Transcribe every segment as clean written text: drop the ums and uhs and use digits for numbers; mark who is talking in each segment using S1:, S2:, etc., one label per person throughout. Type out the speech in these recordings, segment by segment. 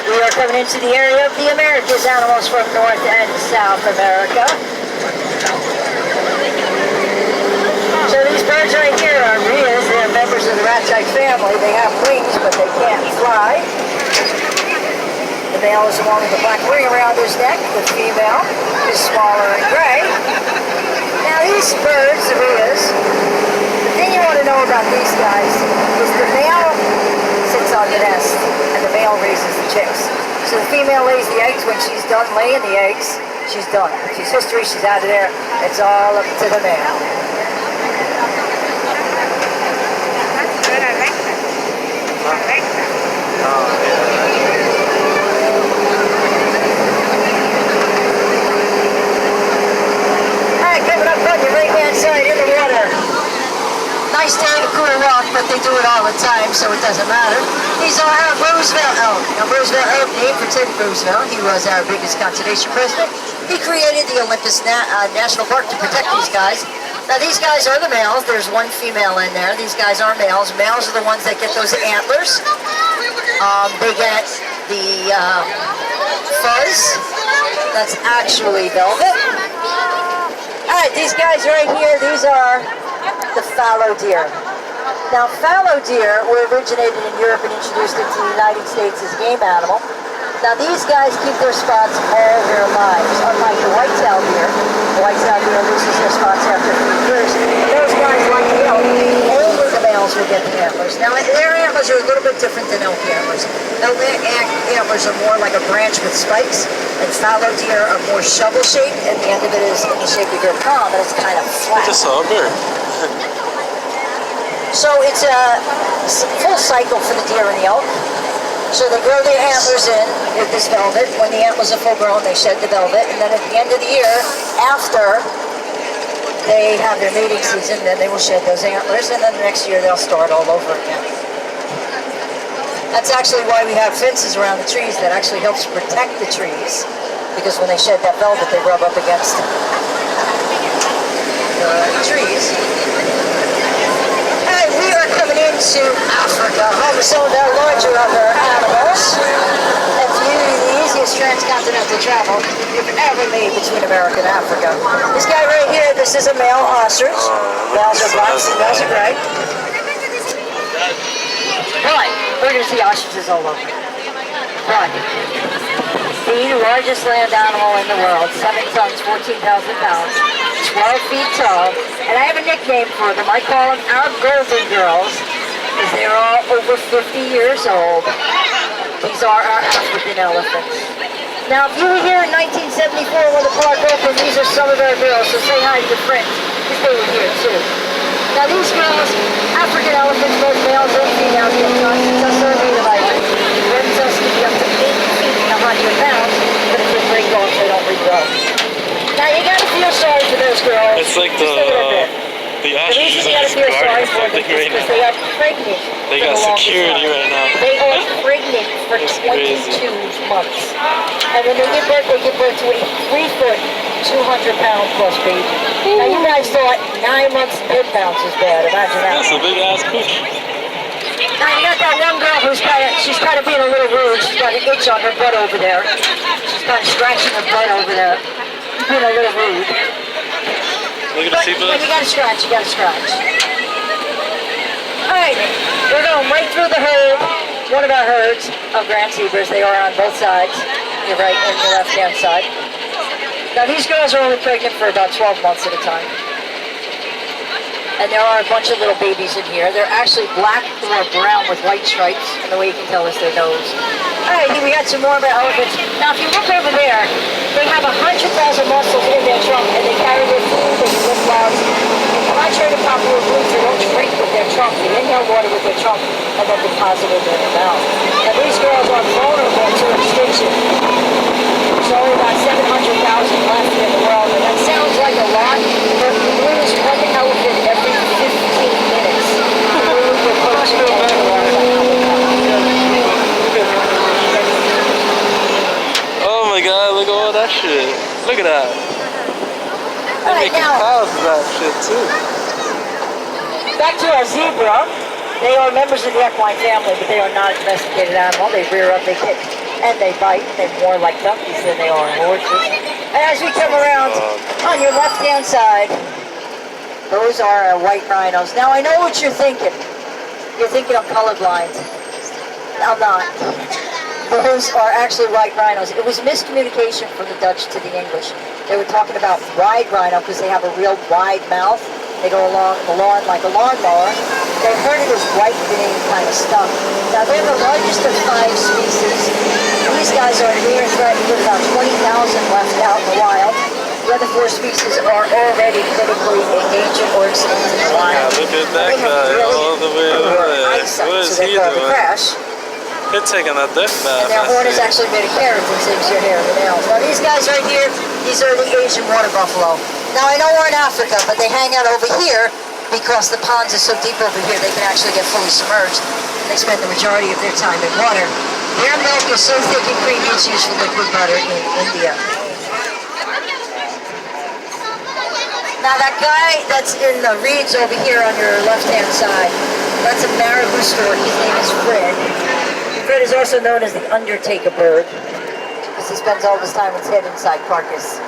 S1: Alright, we are coming into the area of the Americas, animals from North and South America. So these birds right here are rheas. They're members of the rat-type family. They have wings, but they can't fly. The male is the one with the black ring around his neck. The female is smaller and gray. Now these birds, the rheas, the thing you want to know about these guys is the male sits on the nest and the male raises the chicks. So the female lays the eggs. When she's done laying the eggs, she's done. She's history, she's out of there. It's all up to the male. Alright, coming up on your right-hand side in the water. Nice day to cool off, but they do it all the time, so it doesn't matter. These are our Roosevelt elk. Now, Roosevelt elk, named for Teddy Roosevelt. He was our biggest conservation president. He created the Olympus National Park to protect these guys. Now, these guys are the males. There's one female in there. These guys are males. Males are the ones that get those antlers. They get the fuzz. That's actually velvet. All right, these guys right here, these are the fallow deer. Now, fallow deer were originated in Europe and introduced into the United States as game animal. Now, these guys keep their spots all their lives, unlike the white-tailed deer. The white-tailed deer loses their spots after a few years. Those guys, like the elk, only the males will get the antlers. Now, their antlers are a little bit different than elk antlers. Elk antlers are more like a branch with spikes, and fallow deer are more shovel-shaped, and the end of it is in the shape of your palm, and it's kind of flat.
S2: I just saw a bear.
S1: So it's a full cycle for the deer and the elk. So they grow their antlers in with this velvet. When the antlers are full grown, they shed the velvet. And then at the end of the year, after they have their mating season, then they will shed those antlers. And then the next year, they'll start all over again. That's actually why we have fences around the trees. That actually helps protect the trees. Because when they shed that velvet, they rub up against the trees. We are coming into Africa, home of some of our larger other animals. And for you, the easiest transcontinental travel you've ever made between America and Africa. This guy right here, this is a male ostrich. Males are black, females are gray. Right, we're going to see ostriches all over. Right. The largest land animal in the world, 7 tons, 14,000 pounds, 12 feet tall, and I have a nickname for them. I call them our Golden Girls, because they're all over 50 years old. These are our African elephants. Now, if you were here in 1974 when the park opened, these are some of our girls, so say hi to your friends, because they were here too. Now, these girls, African elephants, both males and females, get tusks are made of ivory. Their tusks can be up to 8 feet and 100 pounds, but if they break off, they don't regrow. Now, you gotta feel sorry for those girls.
S2: It's like the
S1: reason
S2: ostriches
S1: you gotta feel sorry for them is because they are pregnant.
S2: They got security right now.
S1: They are pregnant for 22 months. And when they give birth to a 3-foot, 200-pound plus baby. Now, you guys thought 9 months and 10 pounds is bad. Imagine that.
S2: That's a big ass cookie.
S1: Now, you got that one girl who's she's kind of being a little rude. She's got an itch on her butt over there. She's kind of scratching her butt over there. She's being a little rude.
S2: Look at the seatbelt.
S1: When you gotta scratch, you gotta scratch. Alright, we're going right through the herd. One of our herds of grand zebras. They are on both sides, your right and your left-hand side. Now, these girls are only pregnant for about 12 months at a time. And there are a bunch of little babies in here. They're actually black or brown with white stripes, and the way you can tell is their nose. Alright, we got some more of our elephants. Now, if you look over there, they have 100,000 muscles in their trunk, and they carry their food, they can lift logs. Contrary to popular belief, they don't drink with their trunk. They inhale water with their trunk, and then deposit it in their mouth. Now, these girls are vulnerable to extinction. There's only about 700,000 left in the world, and that sounds like a lot, but you lose one elephant every 15 minutes.
S2: Oh my god, look at all that shit. Look at that. They're making piles of that shit too.
S1: Back to our zebra. They are members of the equine family, but they are not a domesticated animal. They rear up, they kick And they bite. They're more like donkeys than they are horses. And as we come around on your left-hand side, those are white rhinos. Now I know what you're thinking. You're thinking I'm colorblind. I'm not. Those are actually white rhinos. It was miscommunication from the Dutch to the English. They were talking about wide rhino because they have a real wide mouth. They go along the lawn like a lawnmower. They heard it as white-big kind of stuff. Now they're the largest of 5 species. These guys are near threatened with about 20,000 left out in the wild. The other 4 species are already critically endangered or extinct in the wild.
S2: Yeah, look at that guy all the way over there. What is he doing?
S1: Crash.
S2: They're taking a death bath.
S1: And their horn is actually made of keratin, saves your hair and your nails. Now these guys right here, these are the Asian water buffalo. Now I know we're in Africa, but they hang out over here because the ponds are so deep over here they can actually get fully submerged. They spend the majority of their time in water. Their milk is so thick and creamy it's used for liquid butter in India. Now that guy that's in the reeds over here on your left-hand side, that's a marabou stork. His name is Fred. Fred is also known as the Undertaker bird because he spends all his time with his head inside carcass.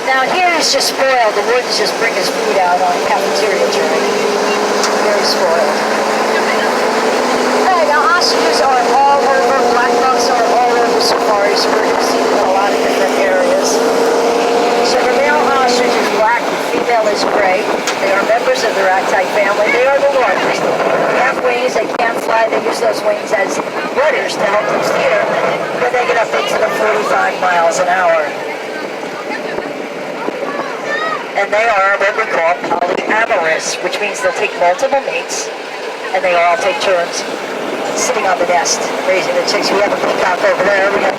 S1: Now here is just spoiled. The wardens just bring his food out on cafeteria tray. Very spoiled. Hey, now ostriches are all over. Black bucks are all over safaris. We're going to see them in a lot of different areas. So the male ostrich is black, the female is gray. They are members of the rat-type family. They are the largest. They have wings, they can't fly. They use those wings as rudders to help them steer when they get up into the 45 miles an hour. And they are what we call polyamorous, which means they'll take multiple mates, and they all take turns sitting on the nest, raising the chicks. We have a peacock over there. We have